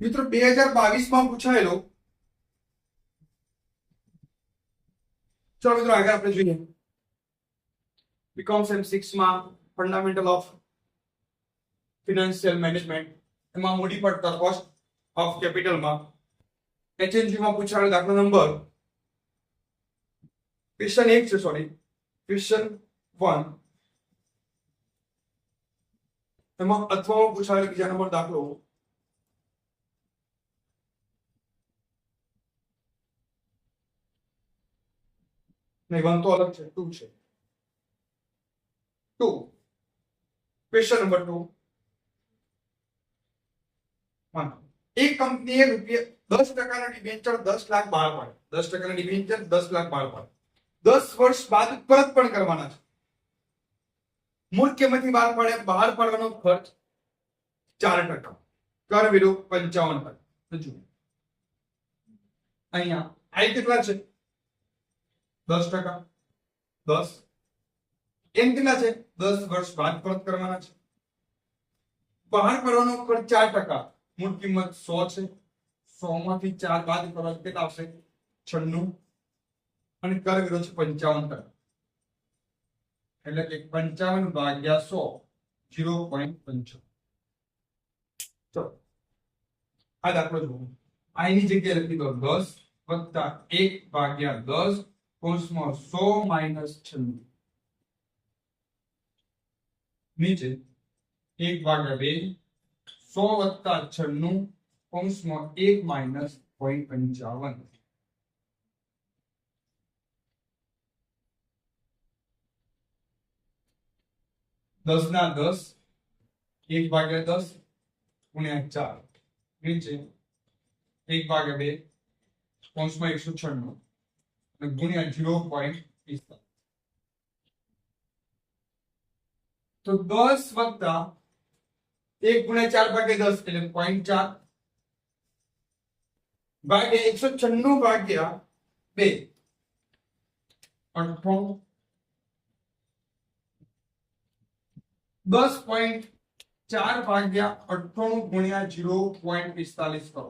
મિત્રો 2022 માં પૂછાયેલો, ચલો મિત્રો આગળ આપણે જોઈએ બીકોમ સેમ 6 માં ફંડામેન્ટલ ઓફ ફિનાન્શિયલ મેનેજમેન્ટ એમાં મૂડી પડતર કોસ્ટ ઓફ કેપિટલ માં HNG માં પૂછાયેલો દાખલા નંબર ક્વેશ્ચન 1 છે, સોરી ક્વેશ્ચન 1 એમાં અથવામાં પૂછાયેલો બીજા નંબર દાખલો नहीं, वन तो अलग है, 2 છે 2 क्वेश्चन नंबर 2 वन एक कंपनीએ રૂપિયા 10% ડિબેન્ચર 10 લાખ બહાર પાડે, 10% ડિબેન્ચર 10 લાખ બહાર પાડે, 10 વર્ષ બાદ પરત પણ કરવાના છે. મૂળ કિંમતથી બહાર પાડવાનો ખર્ચ 4%, કર વિરુદ્ધ 55%. તો જુઓ અહીંયા આઈ કેટલા છે 10%, 10 એમ કેટલા છે 10 વર્ષ બાદ પરત કરવાના છે. બહાર પાડવાનો ખર્ચ 4%, મૂળ કિંમત 100 છે, 100 માંથી 4 બાદ કરો કેટલા આવશે 96 અને કર વિરોધ છે 55%, એટલે કે 55 ભાગ્યા 100 0.55. ચલો આ દાખલો જુઓ, આઈ ની જગ્યાએ લખી દો 10 વત્તા 1 ભાગ્યા 10 કૌંસમાં 100 માઈનસ 96 નીચે 1 ભાગ્યા 2 100 વત્તા 96 કૌંસમાં 1 માઈનસ 0.55. દસ ના 10 1 ભાગ્યા 10 ગુણ્યા 4 નીચે 1 ભાગ્યા 2 કૌંસમાં 196 અને ગુણ્યા 0.45. તો 10 વત્તા 1 ગુણ્યા 4 ભાગ્યા 10 એટલે 0.4 ભાગ્યા 196 ભાગ્યા 2 98. 10.4 ભાગ્યા 98 ગુણ્યા 0.45 કરો.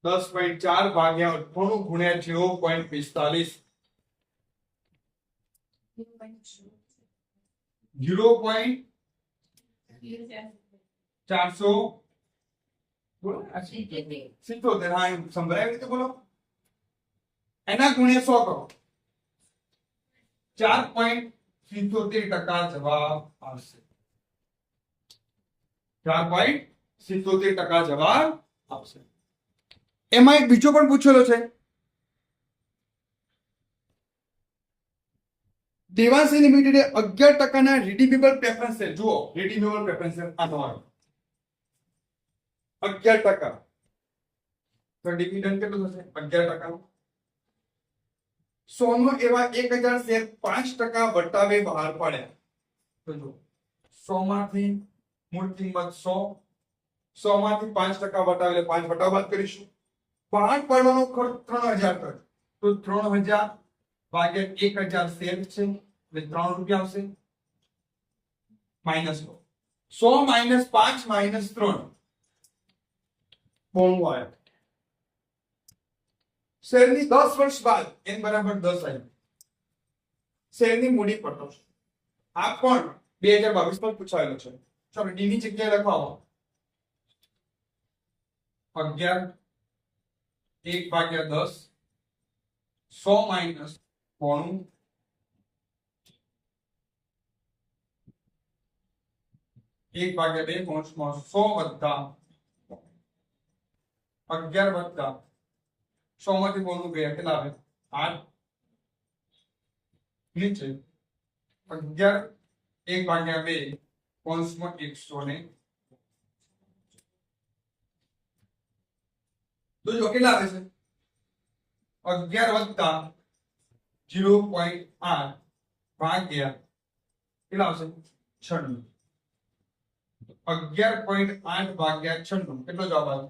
10.4 ભાગ્યા 98 ગુણ્યા 0.45 0.400 બોલો 77. હા એમ સંભળાય રીતે બોલો. એના ગુણ્યા 100 કરો 4.77% જવાબ આવશે. 4.77% જવાબ આવશે. એમાં એક બીજો પણ પૂછેલો છે, દેવાંશી લિમિટેડે 11% ના રિડીમેબલ પ્રેફરન્સ શેર, જુઓ રિડીમેબલ પ્રેફરન્સ શેર આ તમારો 11%, તો ડિવિડન્ડ કેટલું થશે 11%. 100 નો એવા 1000 શેર 5% વટાવે બહાર પાડ્યા. તો જો 100 માંથી મૂળ કિંમત 100 માંથી 5% વટાવે એટલે 5 વટાવ બાદ કરીશું. બહાર પાડવાનો ખર્ચ 3000 થયો, તો 3000 ભાગ્યા 1000 શેર છે એટલે 3 રૂપિયા આવશે. માઈનસ 100 માઈનસ 5 માઈનસ 3 બોનું આવ્યો. શેરની 10 વર્ષ બાદ n બરાબર 10 આવી. શેરની મૂડી પડતર આ પણ 2022 માં પૂછાયેલો છે. ચલો ડી ની જગ્યાએ લખાવો 11 1 ભાગ્યા 10 100 માઈનસ 9 1 ભાગ્યા 2 કૌંસમાં 100 વત્તા 11 વત્તા 100 માંથી બોનું 2 કેટલા આવે 8 નીચે 11 1 ભાગ્યા 2 કૌંસમાં 100 ને તો જો કેટલા આવે છે 11 વત્તા 0.8 ભાગ્યા કેટલા આવશે 96. 11.8 ભાગ્યા 96 કેટલો જવાબ આવે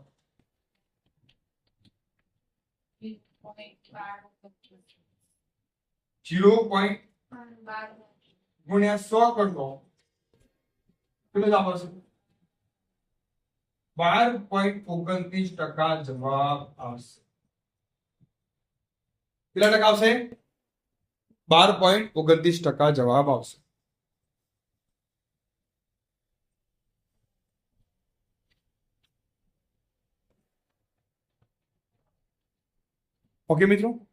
0. ગુણ્યા 100 કરતો કેટલો જવાબ આવશે 12.29% જવાબ આવશે. કેટલા ટકા આવશે? 12.29% જવાબ આવશે. ઓકે મિત્રો.